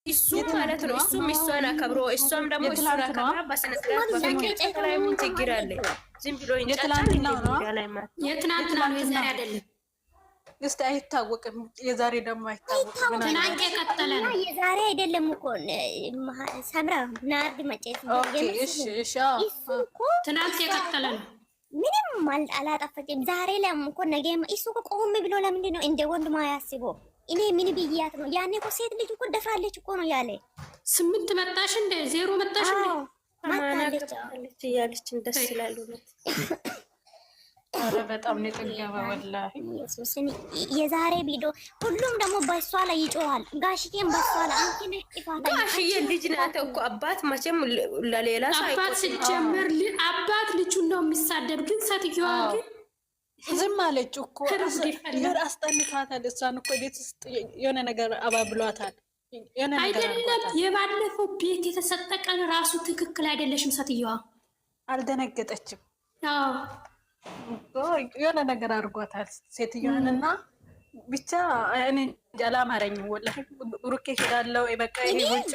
እሱ ማለት ነው። እሱም እሷን አከብሮ እሷም ደግሞ እሱን አከብራ በስነ ስርዓት በፍቅር ላይ ምን ችግር አለ? ዝም ብሎ ይንጫጫል። የትናንትና ነው የዛሬ አይደለም። እስቲ አይታወቅም። የዛሬ ደግሞ አይታወቅም። ትናንት የቀጠለ ነው። የዛሬ አይደለም እኮ ሰምራ ናርድ መጨት ትናንት የቀጠለ ነው። ምንም አላጠፋችም። ዛሬ ለም እኮ ነገ እሱ እኮ ቆም ብሎ ለምንድን ነው እንደ ወንድ ማያስበው? እኔ ምን ብያት ነው? ያኔ እኮ ሴት ልጅ እኮ ደፍራለች እኮ ነው ያለ። 8 መጣሽ እንደ 0 መጣሽ እንደ ማታለች እያለች ደስ ይላል። ኧረ በጣም ነው የጠገበ ወላሂ። ኢየሱስን የዛሬ ቪዲዮ ሁሉም ደግሞ በሷ ላይ ይጮሃል። ጋሽዬም በሷ ላይ አንቺ ነሽ ጥፋት። ጋሽዬ ልጅ ናት እኮ አባት መቼም ለሌላ ሰው አባት ሲጀምር አባት ልጁን ነው የሚሳደብ። ግን ሴትዮዋ ግን ዝም አለች እኮ አስጠልቷታል። እሷን እኮ ቤት ውስጥ የሆነ ነገር አባብሏታል። አይደለም የባለፈው ቤት የተሰጠ ቀን ራሱ ትክክል አይደለሽም። ሴትዮዋ አልደነገጠችም። አዎ የሆነ ነገር አድርጓታል ሴትዮዋንና ብቻ እኔ አላማረኝም ወላሂ። ብሩኬ ሄዳለው በቃ ይሄ ወጭ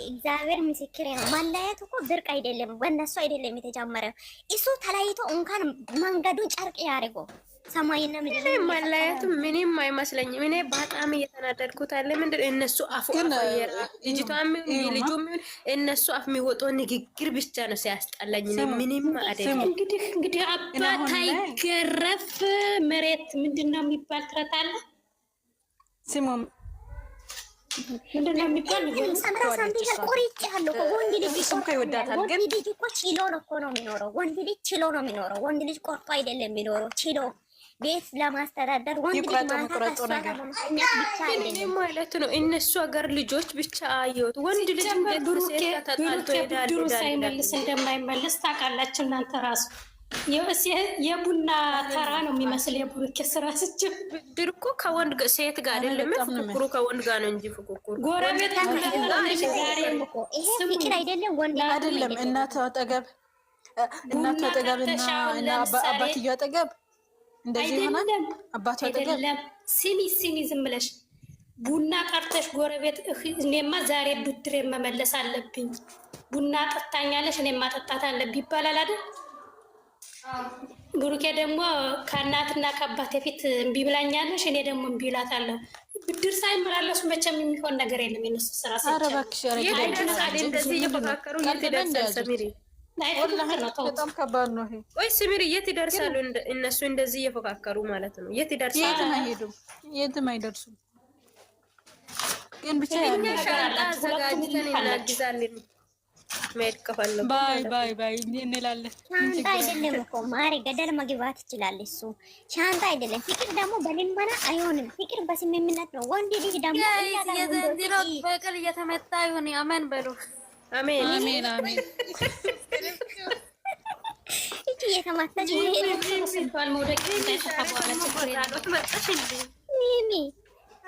እግዚአብሔር ምስክሬ ነው። ማለያየት እኮ ብርቅ አይደለም፣ በእነሱ አይደለም የተጀመረው። እሱ ተለያይቶ እንኳን መንገዱን ጨርቅ ያደርገው ሰማይና ምድር ማለያየቱ ምንም አይመስለኝም። እኔ በጣም እየተናደድኩት አለ ምንድን እነሱ አፉ ልጅቷም ልጁም እነሱ አፍ የሚወጣው ንግግር ብቻ ነው ሲያስጠላኝ። ምንም አይደለም። እንግዲህ አባት አይገረፍ መሬት ምንድነው የሚባል ተረት አለ። ስሙም ምንድነው የሚባል ሰምራ ሳንቲሽ ቆሪጭ ያለው ወንድ ልጅ እሱም ይወዳታል። ግን ወንድ ልጅ እኮ ችሎ ነው እኮ ነው የሚኖረው። ወንድ ልጅ ችሎ ነው የሚኖረው። ወንድ ልጅ ቆርጦ አይደለም የሚኖረው፣ ችሎ ቤት ለማስተዳደር ወንድ ልጅ ማቆራጦ ነገር ማለት ነው። እነሱ ሀገር ልጆች ብቻ አየሁት። ወንድ ልጅ ብሩኬ ብድሩ ሳይመልስ እንደማይመልስ ታውቃላችሁ እናንተ ራሱ። የቡና ተራ ነው የሚመስል የብሩኬ ስራ ስችል ብድር እኮ ከወንድ ሴት ጋር አይደለም፣ ፍቅሩ ከወንድ ጋር ነው እንጂ ፍቅሩ ጎረቤት ይሄ ፍቅር አይደለም። ወንድ አይደለም እናቷ አጠገብ እና አባትየው አጠገብ እንደዚህ ይሆናል። አባቷ አጠገብ ሲሚ ዝም ብለሽ ቡና ቀርተሽ ጎረቤት እኔማ ዛሬ ብድር መመለስ አለብኝ፣ ቡና ጠጣኛለሽ እኔማ ጠጣት አለብኝ ይባላል አይደል? ብሩኬ ደግሞ ከእናትና ከአባቴ ፊት እምቢ ብላኛለሽ፣ እኔ ደግሞ እምቢ እላታለሁ። ብድር ሳይመላለሱ መቼም የሚሆን ነገር የለም። የነሱ ስራ ኧረ እባክሽ እንደዚህ እየፈካከሩ እየተደርሳል። ሰሚሪ በጣም ከባድ ነው ይሄ። ወይ ስሚሪ የት ይደርሳሉ እነሱ እንደዚህ እየፈካከሩ ማለት ነው? የት ይደርሳሉ? የትም አይሄዱም፣ የትም አይደርሱም። ግን ብቻ ሻንጣ አዘጋጅተን እናግዛለን። ባይ እንላለን። ሻንጣ አይደለም እኮ ማሪ ገደል መግባት ይችላል እሱ። ሻንጣ አይደለም። ፍቅር ደግሞ በልመና አይሆንም። ፍቅር በስምምነት ነው። ወንድ ልጅ ደግሞ የዘንድሮ በቅል እየተመታ ይሁን። አሜን በሉ። አሜን አሜን አሜን። እቺ የተማታች ሲባል መውደቅ ሚሚ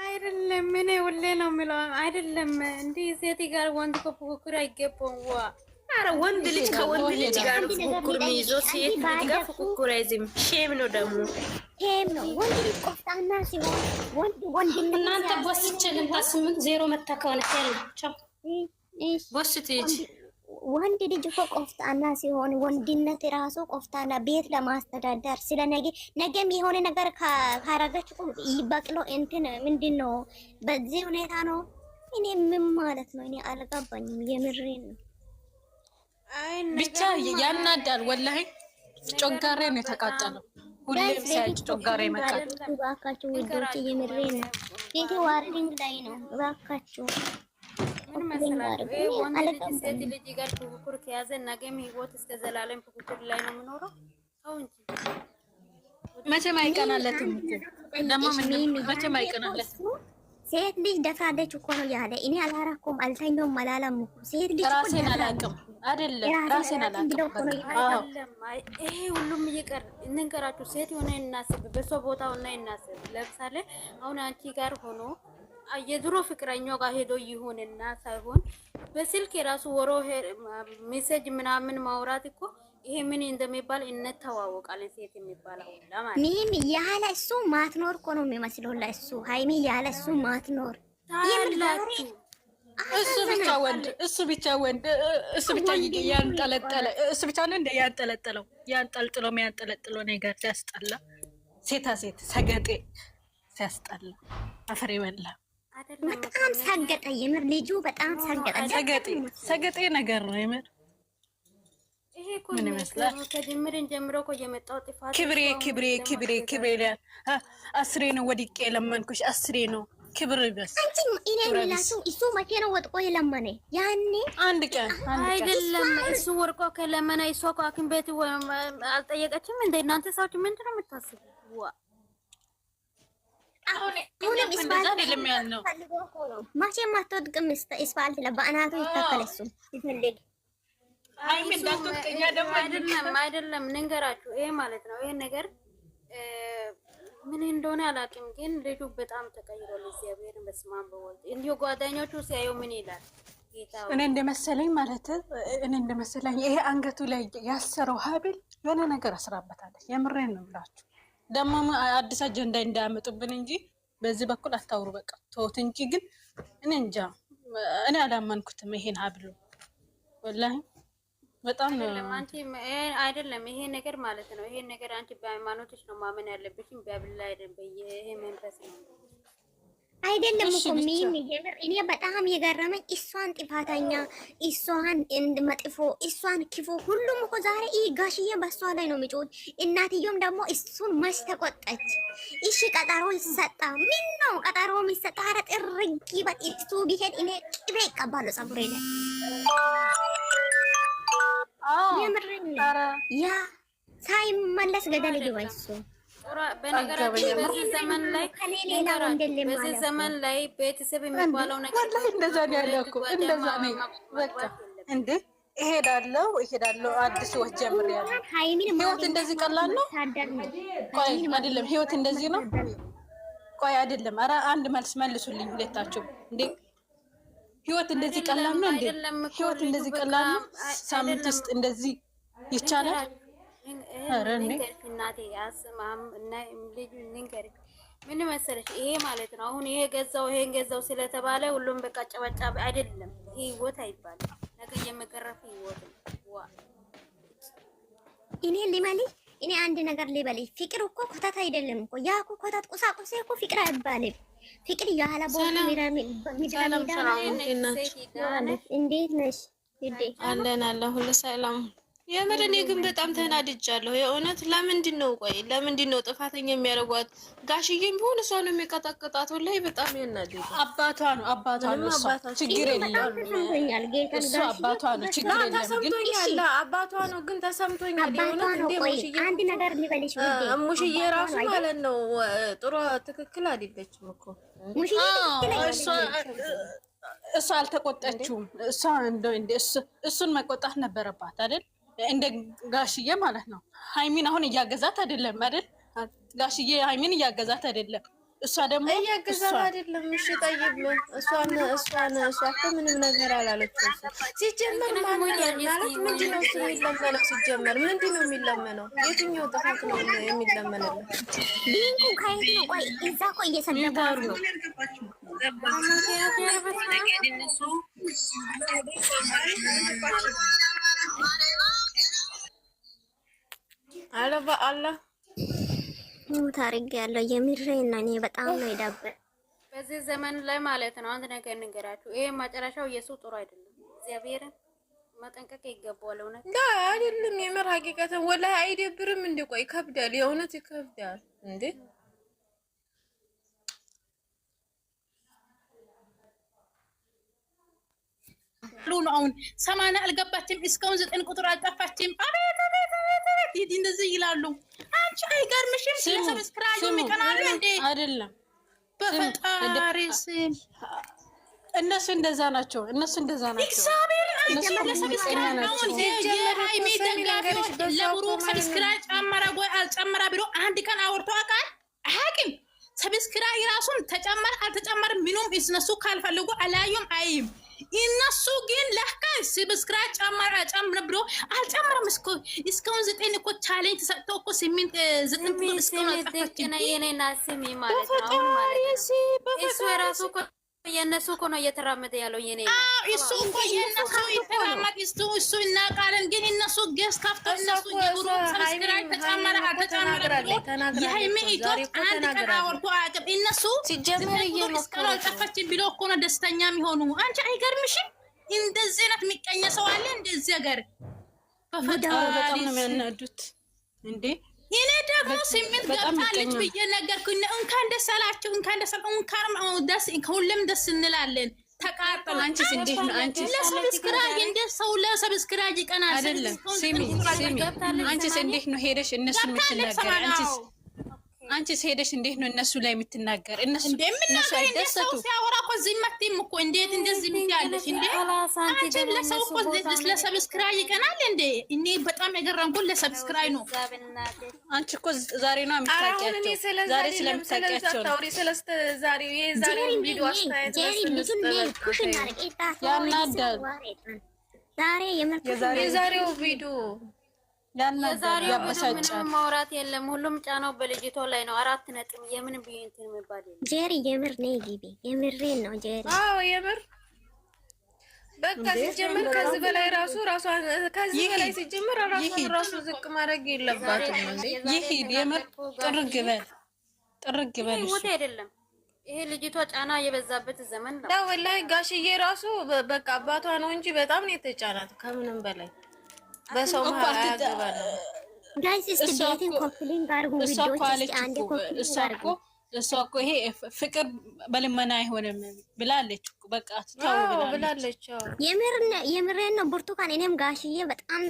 አይደለም። እኔ ሁሌ ነው የሚለው አይደለም። እንዲህ ሴት ጋር ወንድ ፉክክር አይገባም። ኧረ ወንድ ልጅ ከወንድ ልጅ ጋር ፉክክር የሚይዘው ሴት ልጅ ጋር ፉክክር አይዝም። ሼም ነው ደግሞ ሼም ነው። ወንድ ልጅ ቆፍጣና ሲሆን ወንድ እናንተ ቦስች ልምታ 8-0 መታ ከሆነ ያለቻው ቦስት ልጅ ወንድ ልጅ እኮ ቆፍጣና ሲሆን ወንድነት ራሱ ቆፍጣና ቤት ለማስተዳደር ስለ ነገም የሆነ ነገር ካረገች ይበቅሎ እንትን ምንድነው? በዚህ ሁኔታ ነው። እኔ ምን ማለት ነው? እኔ አልገባኝም። የምሬን ነው። ብቻ ያናዳል ወላሂ። ጮጋሬ ነው የተቃጠለው። ሁሌም ሲያጭ ጮጋሬ መቃጠል። እባካችሁ ውዶች የምሬን ነው። ቤቴ ዋርዲንግ ላይ ነው። እባካችሁ ምን መሰላችሁ? ወንድ ልጅ ሴት ልጅ ጋር ፉክክር ከያዘ ነገም ህይወት እስከ ዘላለም ፉክክር ላይ ነው የሚኖረው። ሰው እንጂ መቼም አይቀናለትም እኮ ደግሞ መቼም አይቀናለትም። ሴት ልጅ ደፍራለች እኮ ነው ያለ። እኔ አላራኩም አልተኛውም አላለም እኮ ሴት ልጅ ራሴን አላውቅም አይደለም ራሴን አላውቅም። ይሄ ሁሉም ይቀር እንንገራችሁ። ሴት ሆነ እናስብ፣ በሰው ቦታው እና እናስብ። ለምሳሌ አሁን አንቺ ጋር ሆኖ የድሮ ፍቅረኛው ጋር ሄዶ ይሁንና ሳይሆን በስልክ የራሱ ወሮ ሜሴጅ ምናምን ማውራት እኮ ይሄ ምን እንደሚባል እንተዋወቃለን። ሴት የሚባለው ለማለት ምንም ያለ እሱ ማትኖር እኮ ነው የሚመስለው ለእሱ። ሃይሚ ያለ እሱ ማትኖር ታያላችሁ። እሱ ብቻ ወንድ እሱ ብቻ ያንጠለጠለ እሱ ብቻ ነው እንደ ያንጠለጥለው ነገር ሲያስጠላ፣ ሴታ ሴት ሰገጤ ሲያስጠላ፣ አፈር ይበላ። በጣም ሰገጠ የምር ልጁ በጣም ሰገጤ ነገር ነው የምር። ይሄ እኮ ምን ይመስላል? ከጅምርን ጀምሮ እኮ የመጣው ጥፋት ክብሬ አስሬ ነው ወድቄ የለመንኩሽ፣ አስሬ ነው ክብር ይበስ። እኔ የሚላችሁ እሱ መቼ ነው ወጥቆ የለመነ? ያኔ አንድ ቀን አይደለም። እሱ ወርቆ ከለመነ እሷ እኮ ሐኪም ቤት አልጠየቀችም እንደ እናንተ ሰዎች ምንድን ነው የምታስቡ? መቼም አትወድቅም። እስፋልት በአናቱ ይተከል እሱ ይፈልግ አይደለም። ንገራችሁ ይሄ ማለት ነው። ይሄ ነገር ምን እንደሆነ አላውቅም፣ ግን ልጁ በጣም ተቀይሯል። እግዚአብሔር በስማም በወልድ እንዲሁ ጓደኞቹ ሲያዩ ምን ይላል? እኔ እንደመሰለኝ ይሄ አንገቱ ላይ ያሰረው ሀብል የሆነ ነገር አስራበታለች። የምሬን ነው ብላችሁ ደግሞ አዲስ አጀንዳ እንዳያመጡብን እንጂ በዚህ በኩል አታውሩ። በቃ ተውት እንጂ ግን እኔ እንጃ፣ እኔ አላመንኩትም ይሄን ሀብሉ ወላሂ በጣም አይደለም ይሄ ነገር ማለት ነው። ይሄ ነገር አንቺ በሃይማኖትሽ ነው ማመን ያለብሽም፣ በብላ አይደለም። ይሄ መንፈስ ነው አይደለም እኮ ምን ይሄር። እኔ በጣም የገረመኝ እሷን ጥፋተኛ፣ እሷን መጥፎ፣ እሷን ክፉ፣ ሁሉም እኮ ዛሬ ጋሽዬ በሷ ላይ ነው የሚጮት። እናትዮም ደግሞ እሱን መች ተቆጣች? እሺ ቀጠሮ ይሰጣ። ምን ነው ቀጠሮ የሚሰጣ? ኧረ ጥርጊ በጥሱ ቢሄድ እኔ ቅቤ ይቀባሉ ፀጉሬ ላይ ያ ሳይመለስ ገደል ይግባ እሱ። በነገራችን በዚህ ዘመን ላይ ቤተሰብ የሚባለው ነገር እንደዛ ነው ያለው እኮ እንደዛ ነው በቃ። እንዴ እሄዳለሁ አዲስ ወጥ ጀምሬያለሁ። ህይወት እንደዚህ ቀላል ነው? ቆይ አይደለም፣ ህይወት እንደዚህ ነው? ቆይ አይደለም። ኧረ አንድ መልስ መልሱልኝ ሁለታችሁ። እንዴ ህይወት እንደዚህ ቀላል ነው እንዴ? ህይወት እንደዚህ ቀላል ነው? ሳምንት ውስጥ እንደዚህ ይቻላል? ኧረ እናቴ አስማም እና ልጅ ንገሪኝ ምን መሰለሽ፣ ይሄ ማለት ነው አሁን ይሄን ገዛው ስለተባለ ሁሉም በቃ ጨበጫብ አይደለም። ይሄ ህይወት አይባልም። ነገ የመገረፍ ህይወት ነው። እኔ አንድ ነገር ልበልሽ፣ ፍቅር እኮ ኮተት አይደለም እኮ። ያ እኮ ኮተት ቁሳቁስ እኮ ፍቅር አይባልም። ፍቅር ያለ ቦታ እንዴት ነሽ? አለን ሁሉ ሰላም። የምር እኔ ግን በጣም ተናድጃለሁ። የእውነት ለምንድን ነው ጥፋተኛ የሚያደርጓት? ጋሽዬም ቢሆን እሷ ነው የሚቀጠቅጣት። ወላሂ በጣም ያናድጃል። አባቷ ነው እሷ ችግር የለም። እሱ አባቷ ነው ችግር የለም። ተሰምቶኛል። አባቷ ነው ግን ተሰምቶኛል። የእውነት እንደ አንድ ነገር ልበልሽ ሙሽዬ ራሱ ማለት ነው ጥሩ ትክክል አይደለችም እኮ እሷ አልተቆጠችውም። እሷ እሱን መቆጣት ነበረባት አይደል? እንደ ጋሽዬ ማለት ነው። ሃይሚን አሁን እያገዛት አይደለም አይደል? ጋሽዬ ሃይሚን እያገዛት አይደለም። እሷ ደግሞ እያገዛት አይደለም። እሺ ጠይብ እሷን እሷ እኮ ምንም ነገር አላለችም። ሲጀመር ማለት ምንድነው እሱ የሚለመነው? ሲጀመር ምንድነው የሚለመነው? የትኛው ጥፋት ነው የሚለመነው? ቢንኩ ከየት ነው? ቆይ እዛ እኮ እየሰደባሩ ነው። አለ በአላህ ታሪክ ያለው የምሬና እኔ በጣም ነው የዳበረ በዚህ ዘመን ላይ ማለት ነው። አንድ ነገር ንገራችሁ፣ ይሄ መጨረሻው ኢየሱስ ጥሩ አይደለም። እግዚአብሔርን መጠንቀቅ ይገባዋል። እውነት አይደለም የምር ሀቂቀተን ወላሂ አይደብርም እንዴ? ቆይ ይከብዳል፣ የእውነት ይከብዳል እንዴ። ሉኑ አሁን 80 አልገባችም፣ እስካሁን 9 ቁጥር አልጠፋችም። አቤት እንደዚህ ይላሉ። አንቺ አይገርምሽም? ሰብስክራይብ የሚቀናሉ እንዴ? አይደለም በፈጣሪ ስም እነሱ እንደዛ ናቸው። እግዚአብሔር ለብሩክ ሰብስክራይብ ጨመረ ወይ አልጨመረ ብሎ አንድ ቀን አውርቶ አውቃል? አያውቅም። ሰብስክራይብ ራሱን ተጨመረ አልተጨመረ ምንም እነሱ ካልፈልጉ አላዩም አይም። እነሱ ግን ለካ ሰብስክራይብ ጨመረ ብሎ አልጨመረም። እስካሁን 9 እኮ ቻሌንጅ ተሰጥተው እኮ 8 9 እስካሁን አልጠፋችም። የኔና ስሚ ማለት ነው። አሁን ማለት ነው እሱ ራሱ እኮ የነሱ እኮ ነው እየተራመደ ያለው የኔ እሱ እኮ የነሱ ይተራመድ እሱ እናውቃለን። ግን እነሱ ገስ ከፍተው እነሱ የብሩ ሰብስክራይብ ተጨመረ የሃይሚ ኢትዮጵያ አንድ ቀን አወርቶ አያውቅም። እነሱ ሲጀመር እየሞከረ ጠፋች ብሎ እኮ ነው ደስተኛ የሚሆኑ። አንቺ አይገርምሽም? እንደዚህ አይነት የሚቀኘ ሰው አለ እንደዚህ ሀገር በጣም ነው የሚያናዱት እንዴ። እኔ ደግሞ ስሜት ገብታለች ብዬ ነገርኩኝ። እንኳን ደስ አላችሁ፣ እንኳን ደስ ሁሉም ደስ እንላለን። ተቃጠሉ። አንቺስ እንዴት ነው? አንቺስ ለሰብስክራይብ እንደ ሰው ለሰብስክራይብ ይቀናል አይደለም? ሲሚ አንቺስ እንዴት ነው ሄደሽ እነሱ የምትናገር? አንቺስ ሄደሽ እንዴት ነው እነሱ ላይ የምትናገር? እነሱ አይደሰቱ ሲያወራ እኮ ዝም እኮ እንዴት እንደዚህ ብያለሽ እንዴ? አንቺ ለሰው እኮ ለሰብስክራይብ ይቀናል እንዴ? እኔ በጣም የገረምኩት ለሰብስክራይብ ነው። አንቺ እኮ ዛሬ ነው የምታውቂያቸው። ዛሬ ስለምታውቂያቸው ነው። ዛሬ የዛሬውን ቪዲዮ አስተያየት ያናዳል። የዛሬው ቪዲዮ ምንም ማውራት የለም። ሁሉም ጫናው በልጅቷ ላይ ነው። 4 ነጥብ የምን እንትን የሚባል የለም። ጄሪ የምር ነይ ግቢ። የምሬን ነው ጄሪ። አዎ የምር በቃ ሲጀምር ከዚህ በላይ ራሷን ከዚህ በላይ ሲጀምር ራሱ ዝቅ ማድረግ የለባትም እንዴ። ይሄድ የምር ጥርግ በል እሱ አይደለም። ይሄ ልጅቷ ጫና የበዛበት ዘመን ነው። ወላሂ ጋሽዬ ራሱ በቃ አባቷ ነው እንጂ በጣም ነው የተጫናት ከምንም በላይ በሰው መሀል አያገባል። ጋይስ እስቲ ቤቴን ኮምፕሊንግ አድርጉ። ቪዲዮዎች አንዴ ኮምፕሊንግ አድርጉ። እሷ እኮ ይሄ ፍቅር በልመና አይሆንም ብላለች። በቃ ታው ብላለች። የምሬን ነው ብርቱካን። እኔም ጋሽዬ በጣም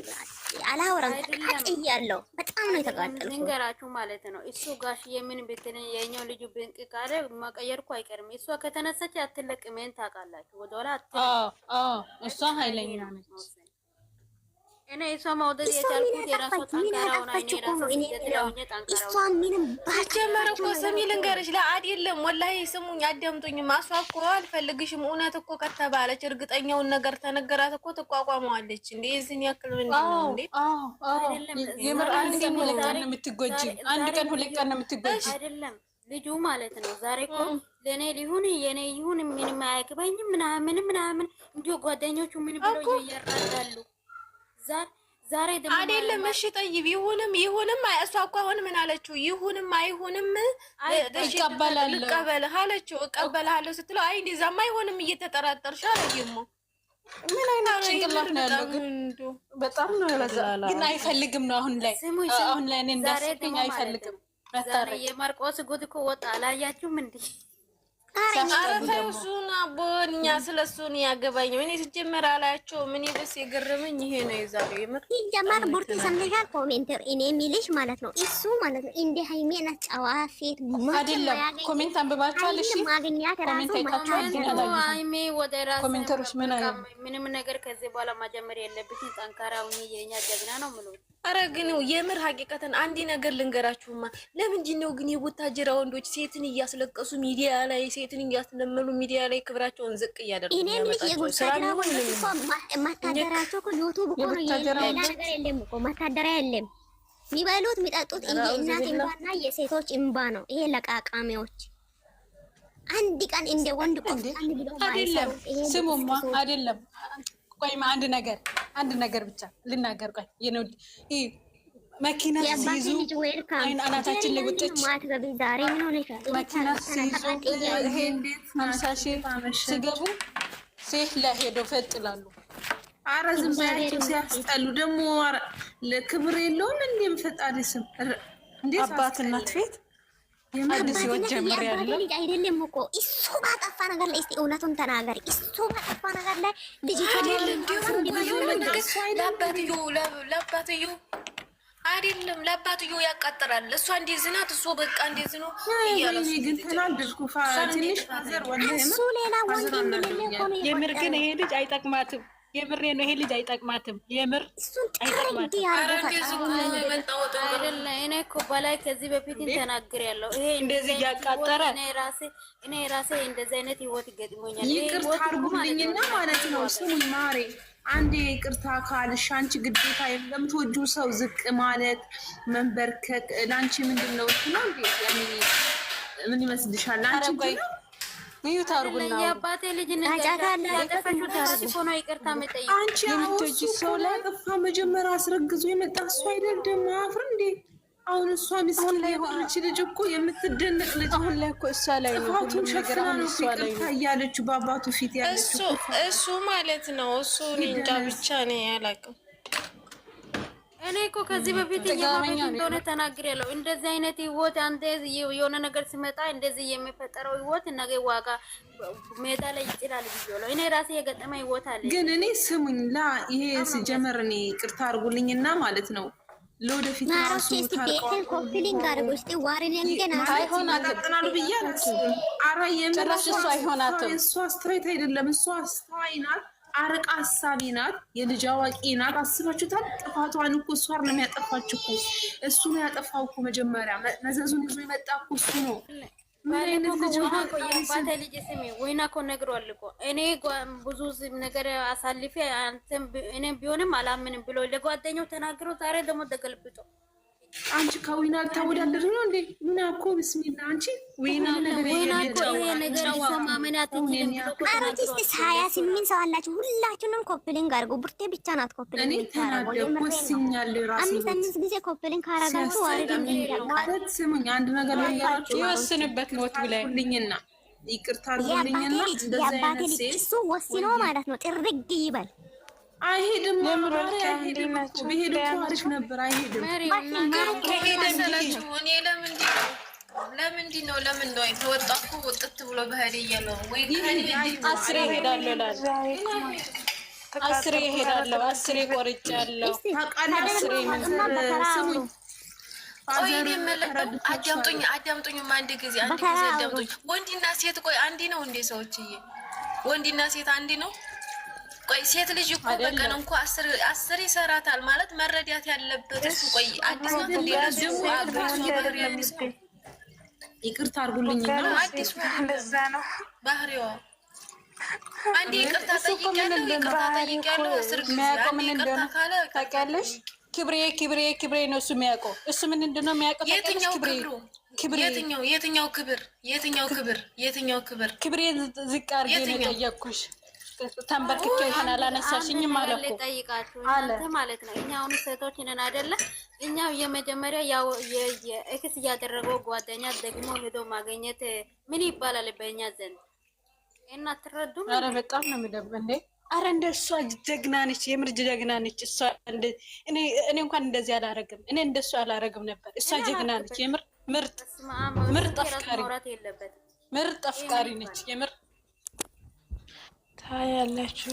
አላወራም ተቃጥያለሁ። በጣም ነው የተቃጠልኩት። ንገራችሁ ማለት ነው። እሱ ጋሽዬ ምን ብትን የኛው ልጁ ብንቅ ካለ ማቀየርኩ አይቀርም። እሷ ከተነሳች አትለቅሜን ታውቃላችሁ። ወደኋላ እሷ ኃይለኛ ነች። እኔ እሷ ማውደድ የቻልኩት የራሷ ጠንካራውን አይኔ ራሷ ስለተዳውኘ ጠንካራው እሷ ምንም ባጀመረ እኮ ስሚ ልንገርሽ፣ አይደለም ወላሂ ስሙኝ፣ አዳምጡኝ። ማስዋብ እኮ አልፈልግሽም። እውነት እኮ ከተባለች እርግጠኛውን ነገር ተነገራት እኮ ትቋቋመዋለች። እንዴ እዚህን ያክል ምንድነው እንዴ? የምር አንድ ቀን ሁለት ቀን ነው የምትጎጂ። አንድ ቀን ሁለት ቀን ነው የምትጎጂ። አይደለም ልጁ ማለት ነው። ዛሬ እኮ ለኔ ሊሆን የኔ ይሁን ምንም አያገባኝም ምናምን እንዲሁ ጓደኞቹ ምን ብለው ይያራዳሉ። ዛሬ ደግሞ አይደለም እሺ ጠይብ ይሁንም እሷ እኮ አሁን ምን አለችው? ይሁንም አይሁንም እቀበልህ አለችው። እቀበልሃለሁ ስትለው አይ እንደዛማ አይሆንም እየተጠራጠርሽ አለይሞ ምን አይነት ጭንቅላት ነው ያለው? ግን በጣም ነው ያለው። ግን አይፈልግም ነው አሁን ላይ እኔ እንዳስብኝ አይፈልግም። ዛሬ የማርቆስ ጉድ እኮ ወጣ። አላያችሁም እንዴ? እሱን አቦኛ ስለሱን ያገባኝ እኔ ሲጀመር አላያቸው ምን ይበስ የገረመኝ ይሄ ነው። የዛሬው የምር ሲጀመር ቡርቱ ሰምተሻል? ኮሜንተር እኔ የሚልሽ ማለት ነው እሱ ማለት ነው እንደ ሃይሜና ጨዋ ሴት አይደለም። ኮሜንት አንብባችኋል? እሺ ማግኛት ራሱ ሃይሜ ወደ ራስ ኮሜንተሮች ምንም ነገር ከዚህ በኋላ ማጀመር የለብሽም። ጠንካራ ሁኚ፣ የኛ ጀግና ነው ምሉ። አረ ግን የምር ሀቂቀተን አንዲ ነገር ልንገራችሁማ። ለምንድን ነው ግን የቡታጅራ ወንዶች ሴትን እያስለቀሱ ሚዲያ ላይ ሴትን እያስለመኑ ሚዲያ ላይ ክብራቸውን ዝቅ እያደረጉ ያመጣቸው? ስራ ነው ማታደራቸው እኮ ዩቲዩብ እኮ ነው። ሌላ ነገር የለም እኮ ማታደሪያ የለም። የሚበሉት የሚጠጡት የእናት እንባና የሴቶች እንባ ነው። ይሄ ለቃቃሚዎች አንድ ቀን እንደ ወንድ ቆፍጣን ብሎ አይደለም። ስሙማ አይደለም። ቆይማ አንድ ነገር ብቻ ልናገር። ቆይ የነው መኪና ሲይዙ አናታችን ላይ ወጥተች መኪና ሲይዙ ይሄ 50 ሺህ ሲገቡ ሴት ላይ ሄደው ፈጥላሉ። አረ ዝም ብላችሁ ሲያስጠሉ ደግሞ ለክብር የለውም። እንዴም ፈጣሪ ስም እንዴ አባት እናት ፊት አዲስ ህይወት ጀምር ያለው አይደለም እኮ እሱ ባጠፋ ነገር ላይ እስቲ እውነቱን ተናገሪ። እሱ ባጠፋ ነገር ላይ ልጅቷ ለአባትዮ ያቃጥራል። እሷ እንደዚህ ናት፣ እሱ በቃ እንደዚህ ነው እያለ ግን ተናደድኩ። ትንሽ ፋዘር ወላሂ እሱ ሌላ ወንድ እንደሌለ እኮ ነው። የምር ግን ይሄ ልጅ አይጠቅማትም። የምር ነው ይሄ ልጅ አይጠቅማትም። የምር አይጠቅማትም። አይደለ እኔ እኮ በላይ ከዚህ በፊት ተናግሬያለሁ። ይሄ እንደዚህ ያቃጠረ እኔ ራሴ እንደዚህ አይነት ህይወት ገጥሞኛል። ይቅርታ አድርጉልኝና ማለት ነው። ስሙኝ ማሬ፣ አንዴ ይቅርታ ካልሽ አንቺ ግዴታ ለምትወጂው ሰው ዝቅ ማለት መንበርከክ ለአንቺ ምንድን ነው? እሱ ነው እንዴ? ያኔ ምን ይመስልሻል? አንቺ ሚዩት አርጉና የአባቴ ልጅ ነገር ያጠፋችሁ ታሪክ ሆኖ ይቅርታ መጠየቅ አንቺ የምትወጂ ሰው ላይ ጠፋ መጀመሪያ አስረግዞ የመጣ እሱ አይደለም አፍር እንዴ አሁን እሷ ምስኪን ላይ ሆነች ልጅ እኮ የምትደነቅ ልጅ አሁን ላይ እኮ እሷ ላይ ነው ጥፋቱን ሸፍና ነው ይቅርታ እያለችው በአባቱ ፊት ያለችው እሱ ማለት ነው እሱ እንጃ ብቻ ነው ያላቅም እኔ እኮ ከዚህ በፊት የማበት እንደሆነ ተናግሬያለሁ። እንደዚህ አይነት ህይወት አንተ የሆነ ነገር ሲመጣ እንደዚህ የሚፈጠረው ህይወት ነገ ዋጋ ሜዳ ላይ ይጥላል ብዬሽ እኔ ራሴ የገጠመ ህይወት አለ። ግን እኔ ስሙኝ ላ ይሄ ሲጀመር እኔ ቅርታ አድርጉልኝና ማለት ነው ለወደፊት ራሱ ቤትን ኮፒሊንግ አድርጎ እስቲ ዋሪን ገና አይሆናል ብያለሁ። አራ የምራሽ እሱ አይሆናትም። እሱ ስትሬት አይደለም እሱ አስተዋይ ናት። አረቃ ሀሳቢ ናት። የልጅ አዋቂ ናት። አስባችሁታል? ጥፋቷን እኮ እሷ አይደለም ያጠፋችው እኮ እሱ ነው ያጠፋው እኮ መጀመሪያ መዘዙን ይዞ የመጣ እኮ እሱ ነው። ምን አይነት ልጅ የአባቴ ልጅ ስሚ ወይና እኮ ነግሯል እኮ እኔ ብዙ ነገር አሳልፌ አንተም እኔም ቢሆንም አላምንም ብሎ ለጓደኛው ተናግሮ ዛሬ ደግሞ ተገልብጦ አንቺ ከዊና ተወዳደር ነው እንዴ? ዊና እኮ ቢስሚላ አንቺ ዊና ነገር አራቲስት 28 ሰው አላችሁ። ሁላችሁንም ኮፕሊንግ አድርጉ። ቡርቴ ብቻ ናት ኮፕሊንግ የምታረገው። አምስት ጊዜ ኮፕሊንግ ካረጋችሁ ዋሪን ማለት ስሙኝ፣ አንድ ነገር ልንገራችሁ። ይወስንበት ሞት ብለኝና ይቅርታ አድርጉልኝና እንደዛ አይነት ሴት እሱ ወስኖ ማለት ነው ጥርግ ይበል። አይሄድም አይሄድም ቢሄድ እኮ አሪፍ ነበር። አይሄድም ከሄደላችሁ እኔ ለምንድን ነው የተወጣኩ ወጥት ብሎ በህል እያለው ወይ አስሬ እሄዳለሁ እላለሁ። አስሬ እሄዳለሁ። አስሬ ቆርጫለሁ። አስሬ ስሙኝ አዳምጡኝማ አንድ ጊዜ አዳምጡኝ። ወንድና ሴት ቆይ አንዲ ነው እንዴ ሰዎችዬ? ወንድና ሴት አንዲ ነው? ቆይ ሴት ልጅ እኮ በቀን እንኳ 10 ይሰራታል ማለት መረዳት ያለበት እሱ። ቆይ አዲስ ነው እንዴ ለሱ አግባሱ ባህሪ ያለው ይቅርታ አድርጉልኝና አዲስ እንደዛ ነው ባህሪዋ። አንዴ ይቅርታ ጠይቄያለሁ 10 ጊዜ ምን እንደሆነ ታውቂያለሽ? ክብሬ ነው እሱ የሚያውቀው። እሱ ምን እንደሆነ የሚያውቀው የትኛው ክብር ዝቅ አድርጌ ነው የጠየቅኩሽ። ተንበርክኬ ይሆን አላነሳሽኝም አለኩ እናንተ ማለት ነው። እኛ አሁን ሴቶች ነን አይደለ? እኛው የመጀመሪያ ያው የኤክስ እያደረገው ጓደኛ ደግሞ ሄዶ ማግኘት ምን ይባላል በእኛ ዘንድ? እና ትረዱም። አረ በጣም ነው የሚደብ እንዴ! አረ እንደሷ ጀግና ነች፣ የምር ጀግና ነች እሷ። እኔ እንኳን እንደዚህ አላረግም። እኔ እንደሷ አላረግም ነበር። እሷ ጀግና ነች የምር። ምርጥ አፍቃሪ ነች የምር። ታያላችሁ